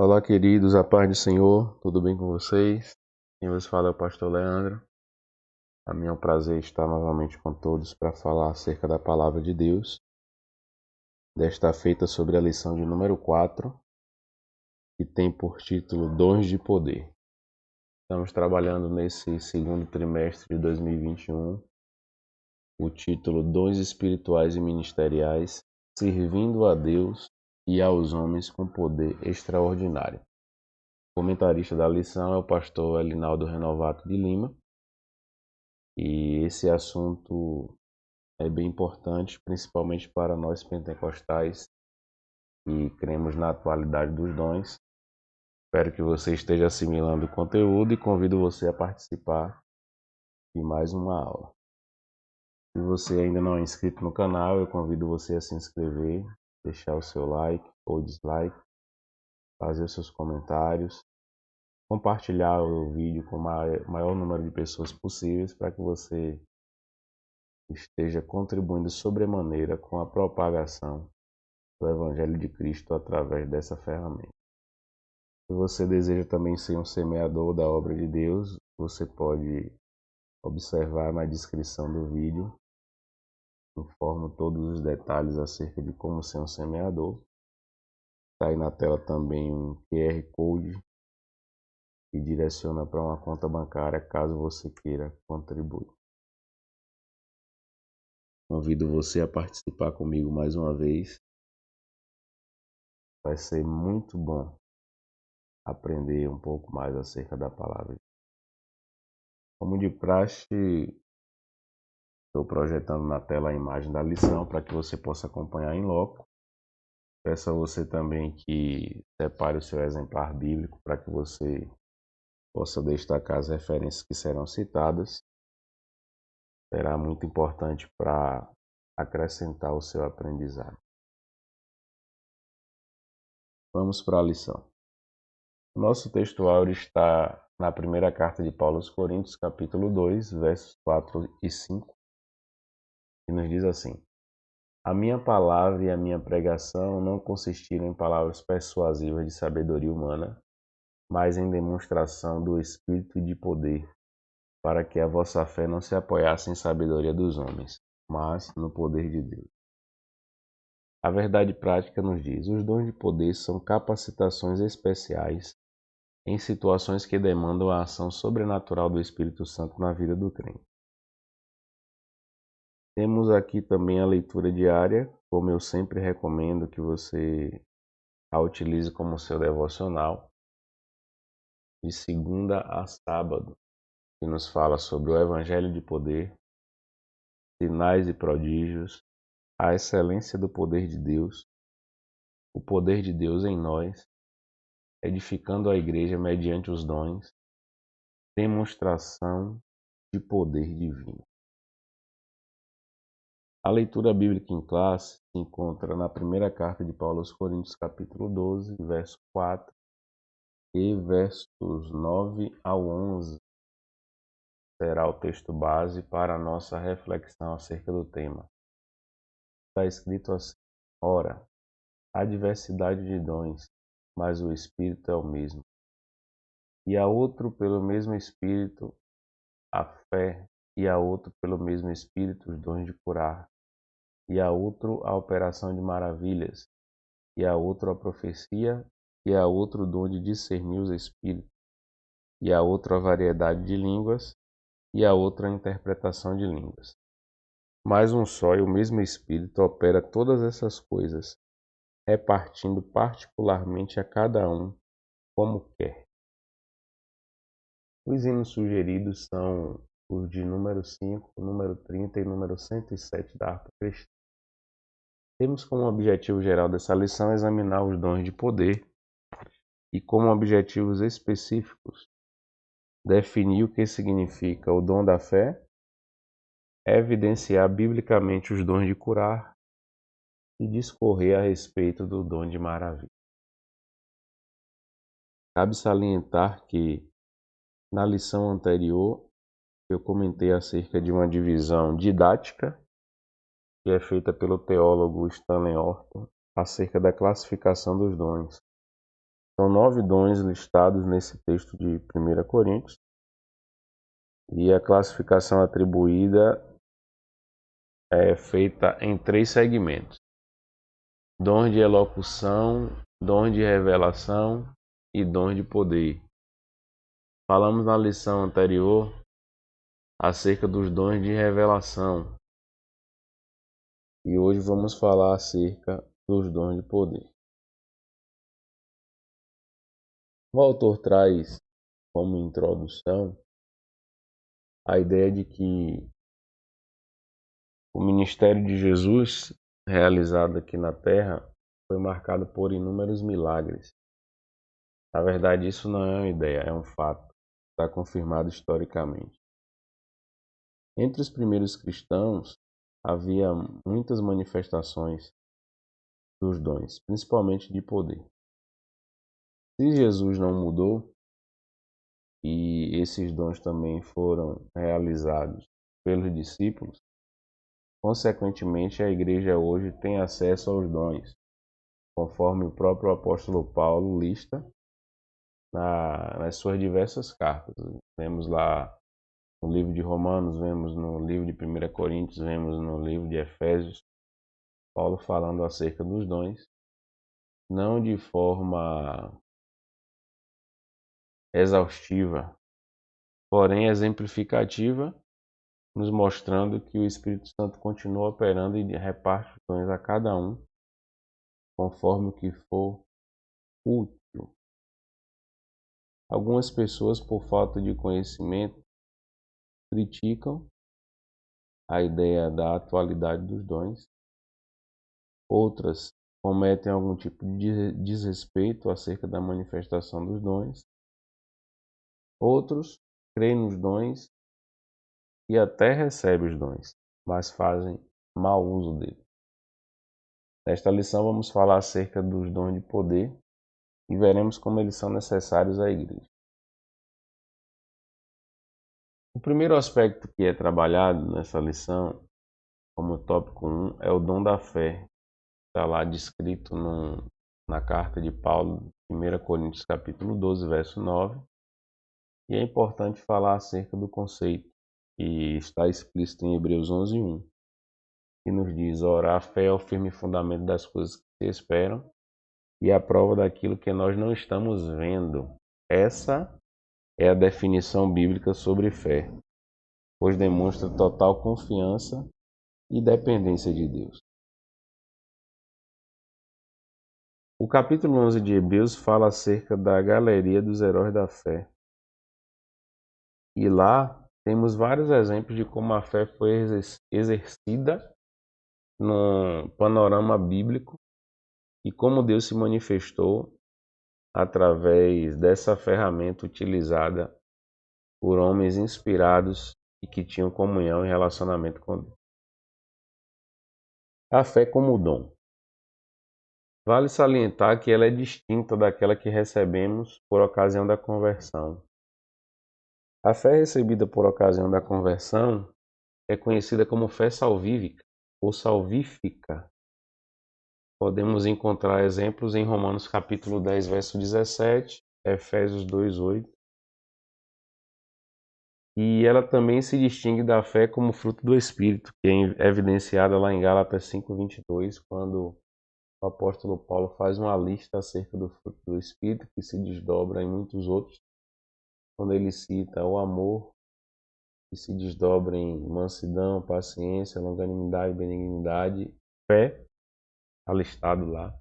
Olá, queridos, a paz do Senhor, tudo bem com vocês? Quem vos fala é o pastor Leandro. A mim é um prazer estar novamente com todos para falar acerca da palavra de Deus. Desta feita sobre a lição de número 4, que tem por título Dons de Poder. Estamos trabalhando nesse segundo trimestre de 2021, o título Dons Espirituais e Ministeriais, servindo a Deus e aos homens com poder extraordinário. O comentarista da lição é o pastor Elinaldo Renovato de Lima. E esse assunto é bem importante, principalmente para nós pentecostais que cremos na atualidade dos dons. Espero que você esteja assimilando o conteúdo e convido você a participar de mais uma aula. Se você ainda não é inscrito no canal, eu convido você a se inscrever, deixar o seu like ou dislike, fazer os seus comentários, compartilhar o vídeo com o maior número de pessoas possíveis para que você esteja contribuindo sobremaneira com a propagação do Evangelho de Cristo através dessa ferramenta. Se você deseja também ser um semeador da obra de Deus, você pode observar na descrição do vídeo. Informo todos os detalhes acerca de como ser um semeador. Está aí na tela também um QR Code que direciona para uma conta bancária caso você queira contribuir. Convido você a participar comigo mais uma vez. Vai ser muito bom aprender um pouco mais acerca da palavra. Como de praxe, estou projetando na tela a imagem da lição para que você possa acompanhar em loco. Peço a você também que separe o seu exemplar bíblico para que você possa destacar as referências que serão citadas. Será muito importante para acrescentar o seu aprendizado. Vamos para a lição. O nosso textuário está na primeira carta de Paulo aos Coríntios, capítulo 2, versos 4 e 5, que nos diz assim: A minha palavra e a minha pregação não consistiram em palavras persuasivas de sabedoria humana, mas em demonstração do Espírito e de poder, para que a vossa fé não se apoiasse em sabedoria dos homens, mas no poder de Deus. A verdade prática nos diz: os dons de poder são capacitações especiais em situações que demandam a ação sobrenatural do Espírito Santo na vida do crente. Temos aqui também a leitura diária, como eu sempre recomendo que você a utilize como seu devocional, de segunda a sábado, que nos fala sobre o Evangelho de poder, sinais e prodígios, a excelência do poder de Deus, o poder de Deus em nós, edificando a igreja mediante os dons, demonstração de poder divino. A leitura bíblica em classe se encontra na primeira carta de Paulo aos Coríntios, capítulo 12, verso 4 e versos 9 ao 11. Será o texto base para a nossa reflexão acerca do tema. Está escrito assim: Ora, há diversidade de dons, mas o Espírito é o mesmo. E há outro pelo mesmo Espírito a fé, e há outro pelo mesmo Espírito os dons de curar, e há outro a operação de maravilhas, e há outro a profecia, e há outro dom de discernir os Espíritos, e há outra variedade de línguas, e há outra interpretação de línguas. Mas um só e o mesmo Espírito opera todas essas coisas, repartindo particularmente a cada um como quer. Os hinos sugeridos são os de número 5, número 30 e número 107 da harpa cristã. Temos como objetivo geral dessa lição examinar os dons de poder e, como objetivos específicos, definir o que significa o dom da fé, evidenciar biblicamente os dons de curar e discorrer a respeito do dom de maravilha. Cabe salientar que, na lição anterior, eu comentei acerca de uma divisão didática que é feita pelo teólogo Stanley Orton acerca da classificação dos dons. São 9 dons listados nesse texto de 1 Coríntios. E a classificação atribuída é feita em 3 segmentos: dons de elocução, dons de revelação e dons de poder. Falamos na lição anterior acerca dos dons de revelação e hoje vamos falar acerca dos dons de poder. O autor traz como introdução a ideia de que o ministério de Jesus realizado aqui na Terra foi marcado por inúmeros milagres. Na verdade, isso não é uma ideia, é um fato. Está confirmado historicamente. Entre os primeiros cristãos, havia muitas manifestações dos dons, principalmente de poder. Se Jesus não mudou e esses dons também foram realizados pelos discípulos, consequentemente a igreja hoje tem acesso aos dons, conforme o próprio apóstolo Paulo lista nas suas diversas cartas. Vemos lá no livro de Romanos, vemos no livro de 1 Coríntios, vemos no livro de Efésios, Paulo falando acerca dos dons, não de forma exaustiva, porém exemplificativa, nos mostrando que o Espírito Santo continua operando e reparte os dons a cada um, conforme o que for útil. Algumas pessoas, por falta de conhecimento, criticam a ideia da atualidade dos dons. Outras cometem algum tipo de desrespeito acerca da manifestação dos dons. Outros creem nos dons e até recebem os dons, mas fazem mau uso deles. Nesta lição vamos falar acerca dos dons de poder e veremos como eles são necessários à igreja. O primeiro aspecto que é trabalhado nessa lição, como tópico 1, é o dom da fé. Está lá descrito na carta de Paulo, 1 Coríntios capítulo 12, verso 9. E é importante falar acerca do conceito, que está explícito em Hebreus 11:1, que nos diz: ora, a fé é o firme fundamento das coisas que se esperam e a prova daquilo que nós não estamos vendo. Essa é a definição bíblica sobre fé, pois demonstra total confiança e dependência de Deus. O capítulo 11 de Hebreus fala acerca da galeria dos heróis da fé. E lá temos vários exemplos de como a fé foi exercida no panorama bíblico e como Deus se manifestou através dessa ferramenta utilizada por homens inspirados e que tinham comunhão e relacionamento com Deus. A fé como dom. Vale salientar que ela é distinta daquela que recebemos por ocasião da conversão. A fé recebida por ocasião da conversão é conhecida como fé salvífica ou salvífica. Podemos encontrar exemplos em Romanos capítulo 10, verso 17, Efésios 2:8. E ela também se distingue da fé como fruto do Espírito, que é evidenciada lá em Gálatas 5:22, quando o apóstolo Paulo faz uma lista acerca do fruto do Espírito, que se desdobra em muitos outros, quando ele cita o amor, que se desdobra em mansidão, paciência, longanimidade, benignidade, fé, está listado lá.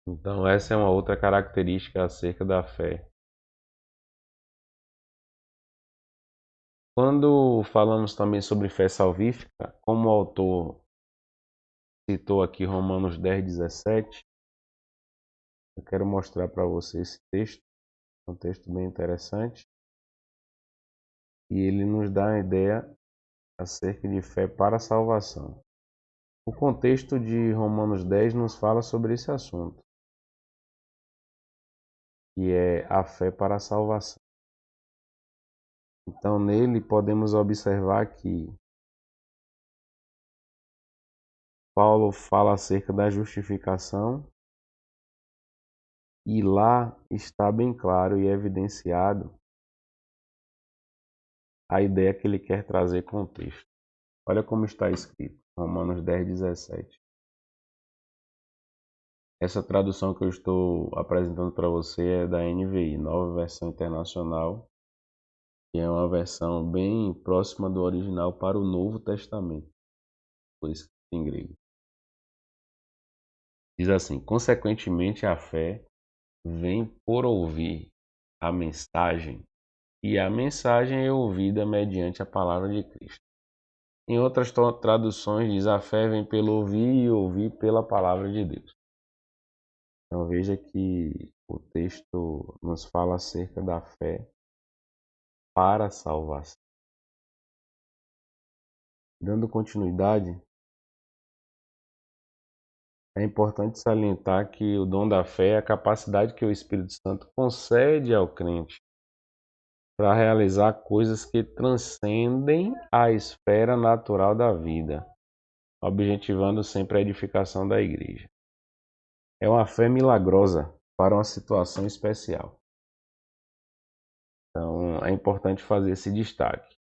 Então essa é uma outra característica acerca da fé. Quando falamos também sobre fé salvífica, como o autor citou aqui Romanos 10:17, eu quero mostrar para você esse texto, um texto bem interessante, e ele nos dá a ideia acerca de fé para a salvação. O contexto de Romanos 10 nos fala sobre esse assunto, que é a fé para a salvação. Então, nele podemos observar que Paulo fala acerca da justificação E lá está bem claro e evidenciado a ideia que ele quer trazer com o texto. Olha como está escrito, Romanos 10:17. Essa tradução que eu estou apresentando para você é da NVI, Nova Versão Internacional, que é uma versão bem próxima do original para o Novo Testamento, por escrito em grego. Diz assim: consequentemente, a fé vem por ouvir a mensagem, e a mensagem é ouvida mediante a palavra de Cristo. Em outras traduções diz: a fé vem pelo ouvir e ouvir pela palavra de Deus. Então veja que o texto nos fala acerca da fé para a salvação. Dando continuidade, é importante salientar que o dom da fé é a capacidade que o Espírito Santo concede ao crente para realizar coisas que transcendem a esfera natural da vida, objetivando sempre a edificação da igreja. É uma fé milagrosa para uma situação especial. Então, é importante fazer esse destaque.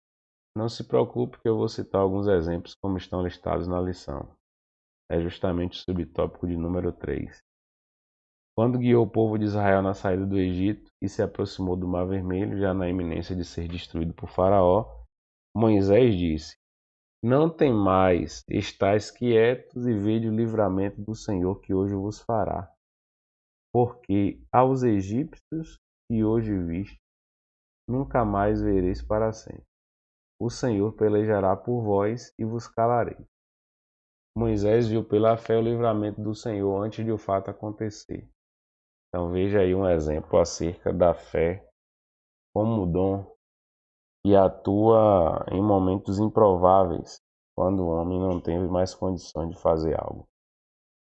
Não se preocupe que eu vou citar alguns exemplos como estão listados na lição. É justamente o subtópico de número 3. Quando guiou o povo de Israel na saída do Egito e se aproximou do Mar Vermelho, já na iminência de ser destruído por Faraó, Moisés disse: não temais, estais quietos e vede o livramento do Senhor que hoje vos fará. Porque aos egípcios que hoje viste, nunca mais vereis para sempre. O Senhor pelejará por vós e vos calareis. Moisés viu pela fé o livramento do Senhor antes de o fato acontecer. Então veja aí um exemplo acerca da fé como dom que atua em momentos improváveis, quando o homem não tem mais condições de fazer algo.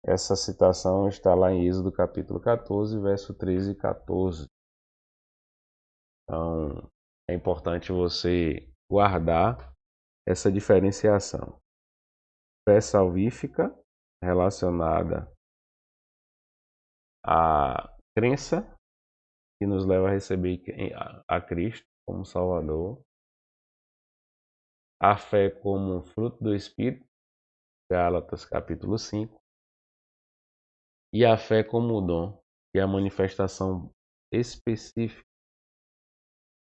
Essa citação está lá em Êxodo capítulo 14, verso 13 e 14. Então, é importante você guardar essa diferenciação. Fé salvífica relacionada à crença que nos leva a receber a Cristo como Salvador. A fé como fruto do Espírito, Gálatas capítulo 5. E a fé como dom, que é a manifestação específica,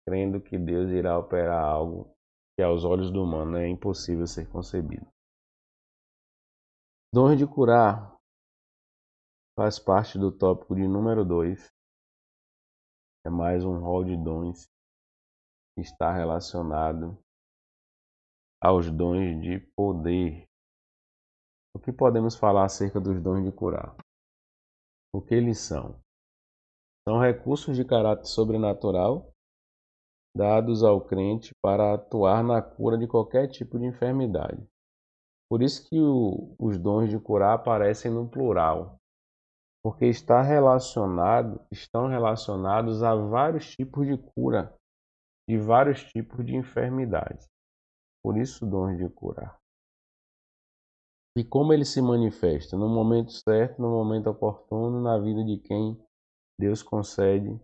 crendo que Deus irá operar algo que aos olhos do humano é impossível ser concebido. Dons de curar faz parte do tópico de número 2. É mais um rol de dons que está relacionado aos dons de poder. O que podemos falar acerca dos dons de curar? O que eles são? São recursos de caráter sobrenatural dados ao crente para atuar na cura de qualquer tipo de enfermidade. Por isso que os dons de curar aparecem no plural, porque estão relacionados a vários tipos de cura, de vários tipos de enfermidades. Por isso, dons de curar. E como ele se manifesta? No momento certo, no momento oportuno, na vida de quem Deus concede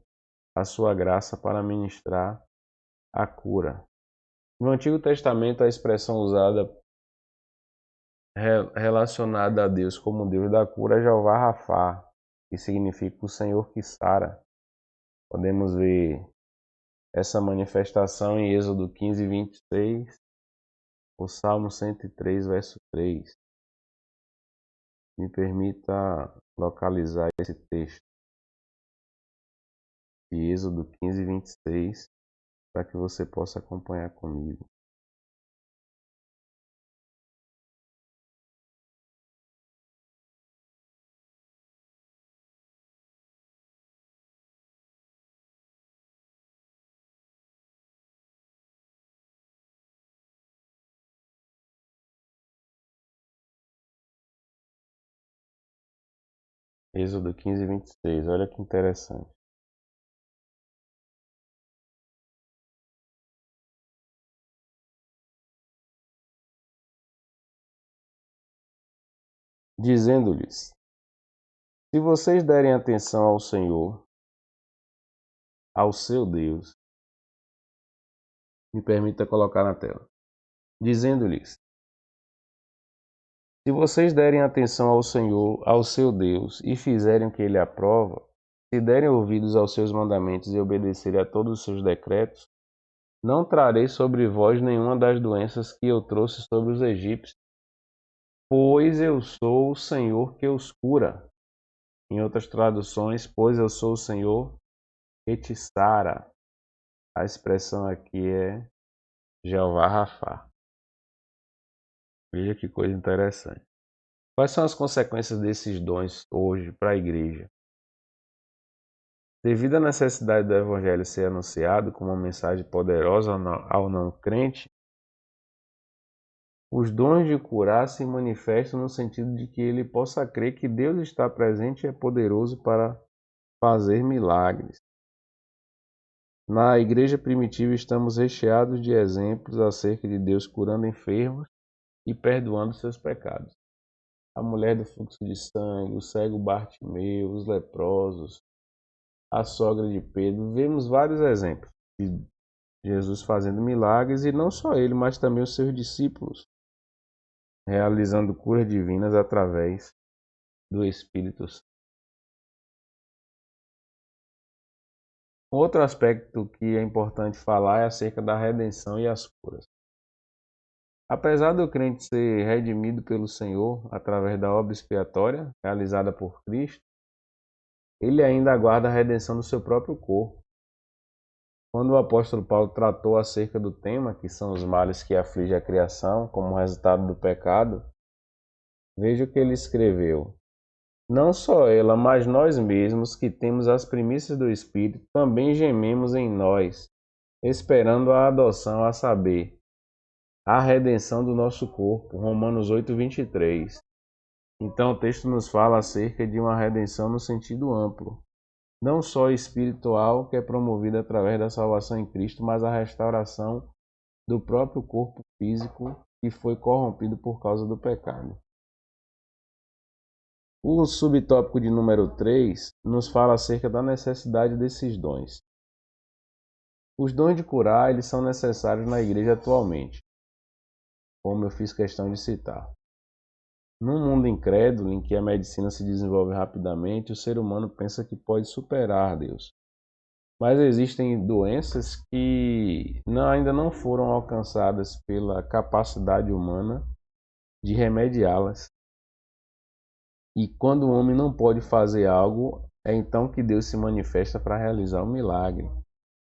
a sua graça para ministrar a cura. No Antigo Testamento, a expressão usada relacionada a Deus como Deus da cura é Jeová Rafá, que significa o Senhor que sara. Podemos ver essa manifestação em Êxodo 15:26, o Salmo 103, verso 3. Me permita localizar esse texto de Êxodo 15:26 para que você possa acompanhar comigo. Êxodo 15:26, olha que interessante. Dizendo-lhes: Se vocês derem atenção ao Senhor, ao seu Deus, me permita colocar na tela, dizendo-lhes: se vocês derem atenção ao Senhor, ao seu Deus, e fizerem o que ele aprova, se derem ouvidos aos seus mandamentos e obedecerem a todos os seus decretos, não trarei sobre vós nenhuma das doenças que eu trouxe sobre os egípcios, pois eu sou o Senhor que os cura. Em outras traduções, pois eu sou o Senhor que te sara. A expressão aqui é Jeová Rafá. Veja que coisa interessante. Quais são as consequências desses dons hoje para a igreja? Devido à necessidade do Evangelho ser anunciado como uma mensagem poderosa ao não crente, os dons de curar se manifestam no sentido de que ele possa crer que Deus está presente e é poderoso para fazer milagres. Na igreja primitiva estamos recheados de exemplos acerca de Deus curando enfermos e perdoando seus pecados. A mulher do fluxo de sangue, o cego Bartimeu, os leprosos, a sogra de Pedro. Vemos vários exemplos de Jesus fazendo milagres, e não só ele, mas também os seus discípulos, realizando curas divinas através do Espírito Santo. Outro aspecto que é importante falar é acerca da redenção e as curas. Apesar do crente ser redimido pelo Senhor através da obra expiatória realizada por Cristo, ele ainda aguarda a redenção do seu próprio corpo. Quando o apóstolo Paulo tratou acerca do tema, que são os males que afligem a criação como resultado do pecado, veja o que ele escreveu. Não só ela, mas nós mesmos, que temos as primícias do Espírito, também gememos em nós, esperando a adoção, a saber, a redenção do nosso corpo. Romanos 8:23. Então o texto nos fala acerca de uma redenção no sentido amplo, não só espiritual, que é promovida através da salvação em Cristo, mas a restauração do próprio corpo físico que foi corrompido por causa do pecado. O subtópico de número 3 nos fala acerca da necessidade desses dons. Os dons de curar, eles são necessários na igreja atualmente, como eu fiz questão de citar. Num mundo incrédulo, em que a medicina se desenvolve rapidamente, o ser humano pensa que pode superar Deus. Mas existem doenças que ainda não foram alcançadas pela capacidade humana de remediá-las. E quando o homem não pode fazer algo, é então que Deus se manifesta para realizar um milagre,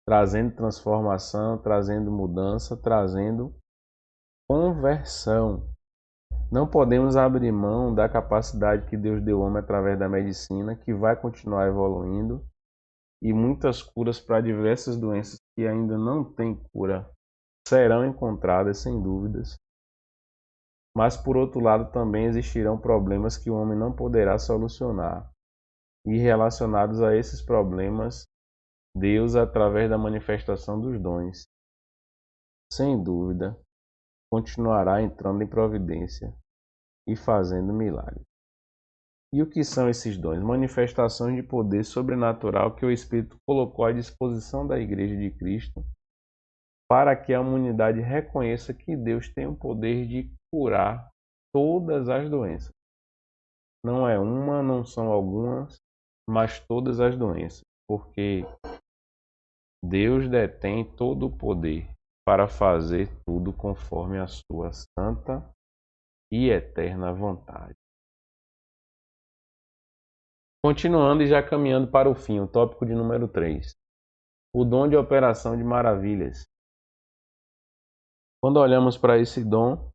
trazendo transformação, trazendo mudança, trazendo conversão. Não podemos abrir mão da capacidade que Deus deu ao homem através da medicina, que vai continuar evoluindo, e muitas curas para diversas doenças que ainda não têm cura serão encontradas, sem dúvidas. Mas, por outro lado, também existirão problemas que o homem não poderá solucionar. E relacionados a esses problemas, Deus, através da manifestação dos dons, sem dúvida, continuará entrando em providência e fazendo milagres. E o que são esses dons? Manifestações de poder sobrenatural que o Espírito colocou à disposição da Igreja de Cristo, para que a humanidade reconheça que Deus tem o poder de curar todas as doenças. Não é uma, não são algumas, mas todas as doenças, porque Deus detém todo o poder para fazer tudo conforme a sua santa e eterna vontade. Continuando e já caminhando para o fim, o tópico de número 3. O dom de operação de maravilhas. Quando olhamos para esse dom,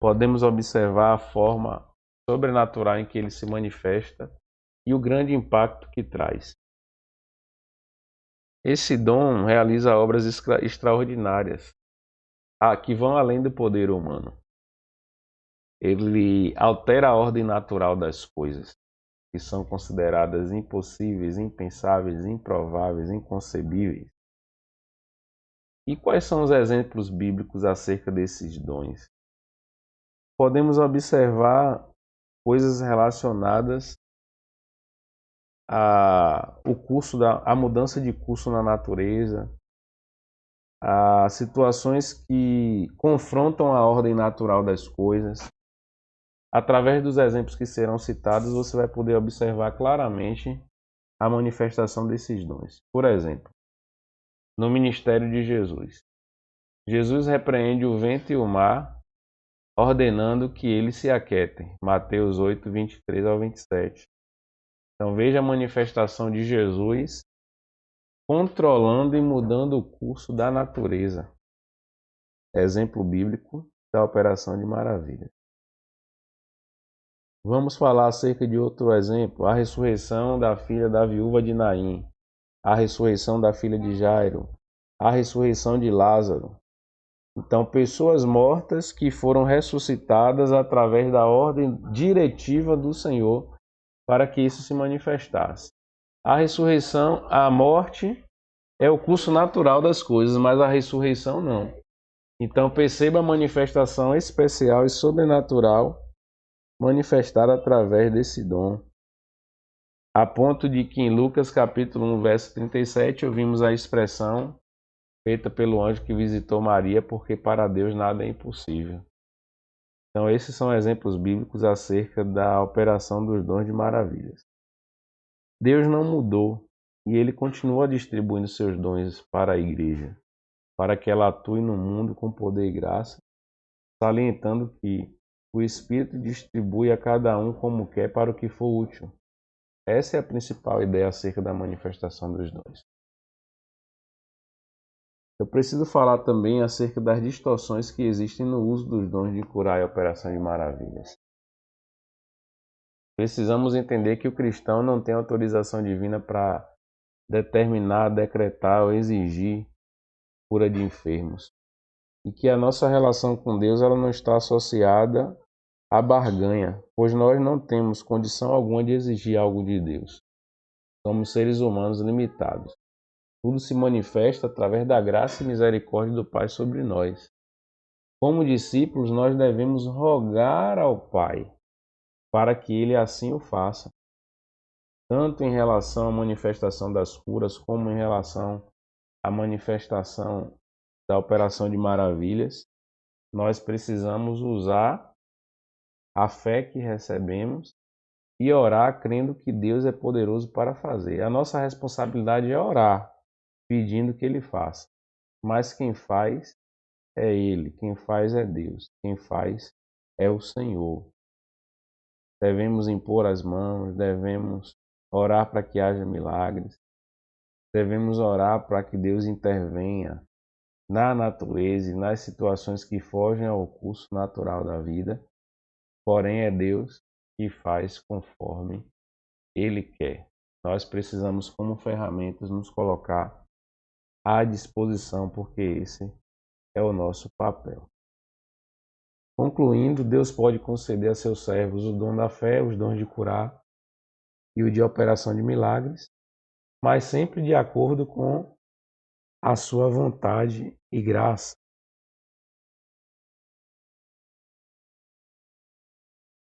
podemos observar a forma sobrenatural em que ele se manifesta e o grande impacto que traz. Esse dom realiza obras extraordinárias, que vão além do poder humano. Ele altera a ordem natural das coisas, que são consideradas impossíveis, impensáveis, improváveis, inconcebíveis. E quais são os exemplos bíblicos acerca desses dons? Podemos observar coisas relacionadas a mudança de curso na natureza, a situações que confrontam a ordem natural das coisas. Através dos exemplos que serão citados, você vai poder observar claramente a manifestação desses dons. Por exemplo, no ministério de Jesus. Jesus repreende o vento e o mar, ordenando que eles se aquietem. Mateus 8, 23 ao 27. Então veja a manifestação de Jesus controlando e mudando o curso da natureza. Exemplo bíblico da operação de maravilha. Vamos falar acerca de outro exemplo, a ressurreição da filha da viúva de Naim, a ressurreição da filha de Jairo, a ressurreição de Lázaro. Então, pessoas mortas que foram ressuscitadas através da ordem diretiva do Senhor para que isso se manifestasse. A ressurreição, a morte é o curso natural das coisas, mas a ressurreição não. Então, perceba a manifestação especial e sobrenatural manifestada através desse dom. A ponto de que em Lucas capítulo 1, verso 37, ouvimos a expressão feita pelo anjo que visitou Maria, porque para Deus nada é impossível. Então, esses são exemplos bíblicos acerca da operação dos dons de maravilhas. Deus não mudou e Ele continua distribuindo seus dons para a igreja, para que ela atue no mundo com poder e graça, salientando que o Espírito distribui a cada um como quer para o que for útil. Essa é a principal ideia acerca da manifestação dos dons. Eu preciso falar também acerca das distorções que existem no uso dos dons de curar e operação de maravilhas. Precisamos entender que o cristão não tem autorização divina para determinar, decretar ou exigir cura de enfermos. E que a nossa relação com Deus ela não está associada à barganha, pois nós não temos condição alguma de exigir algo de Deus. Somos seres humanos limitados. Tudo se manifesta através da graça e misericórdia do Pai sobre nós. Como discípulos, nós devemos rogar ao Pai para que Ele assim o faça, tanto em relação à manifestação das curas, como em relação à manifestação da operação de maravilhas. Nós precisamos usar a fé que recebemos e orar crendo que Deus é poderoso para fazer. A nossa responsabilidade é orar, pedindo que Ele faça. Mas quem faz é Ele, quem faz é Deus, quem faz é o Senhor. Devemos impor as mãos, devemos orar para que haja milagres, devemos orar para que Deus intervenha na natureza e nas situações que fogem ao curso natural da vida. Porém, é Deus que faz conforme Ele quer. Nós precisamos, como ferramentas, nos colocar à disposição, porque esse é o nosso papel. Concluindo, Deus pode conceder a seus servos o dom da fé, os dons de curar e o de operação de milagres, mas sempre de acordo com a sua vontade e graça.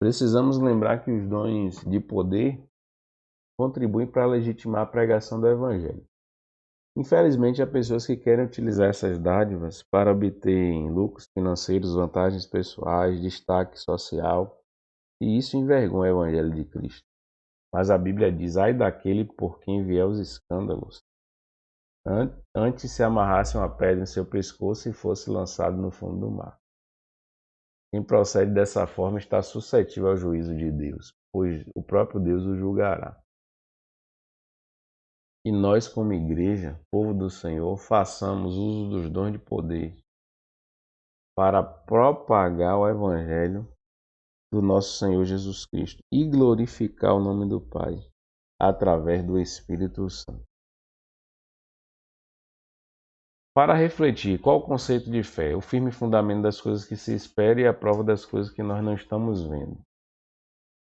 Precisamos lembrar que os dons de poder contribuem para legitimar a pregação do Evangelho. Infelizmente, há pessoas que querem utilizar essas dádivas para obter lucros financeiros, vantagens pessoais, destaque social, e isso envergonha o Evangelho de Cristo. Mas a Bíblia diz: ai daquele por quem vier os escândalos, antes se amarrasse uma pedra em seu pescoço e fosse lançado no fundo do mar. Quem procede dessa forma está suscetível ao juízo de Deus, pois o próprio Deus o julgará. E nós, como igreja, povo do Senhor, façamos uso dos dons de poder para propagar o Evangelho do nosso Senhor Jesus Cristo e glorificar o nome do Pai através do Espírito Santo. Para refletir, qual o conceito de fé? O firme fundamento das coisas que se espera e a prova das coisas que nós não estamos vendo.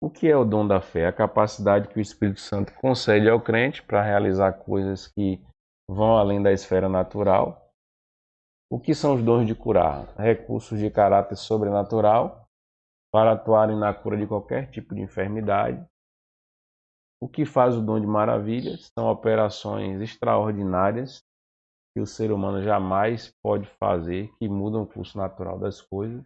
O que é o dom da fé? A capacidade que o Espírito Santo concede ao crente para realizar coisas que vão além da esfera natural. O que são os dons de curar? Recursos de caráter sobrenatural para atuarem na cura de qualquer tipo de enfermidade. O que faz o dom de maravilhas são operações extraordinárias que o ser humano jamais pode fazer, que mudam o curso natural das coisas.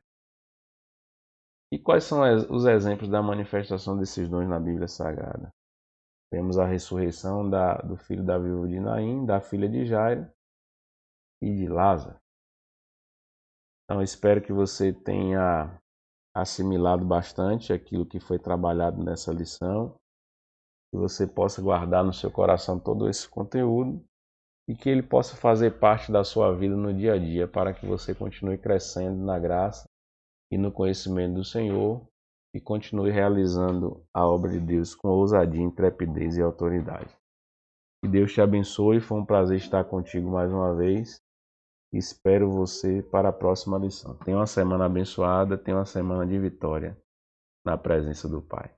E quais são os exemplos da manifestação desses dons na Bíblia Sagrada? Temos a ressurreição do filho da viúva de Naim, da filha de Jairo e de Lázaro. Então, espero que você tenha assimilado bastante aquilo que foi trabalhado nessa lição, que você possa guardar no seu coração todo esse conteúdo e que ele possa fazer parte da sua vida no dia a dia, para que você continue crescendo na graça e no conhecimento do Senhor e continue realizando a obra de Deus com ousadia, intrepidez e autoridade. Que Deus te abençoe, foi um prazer estar contigo mais uma vez. Espero você para a próxima lição. Tenha uma semana abençoada, tenha uma semana de vitória na presença do Pai.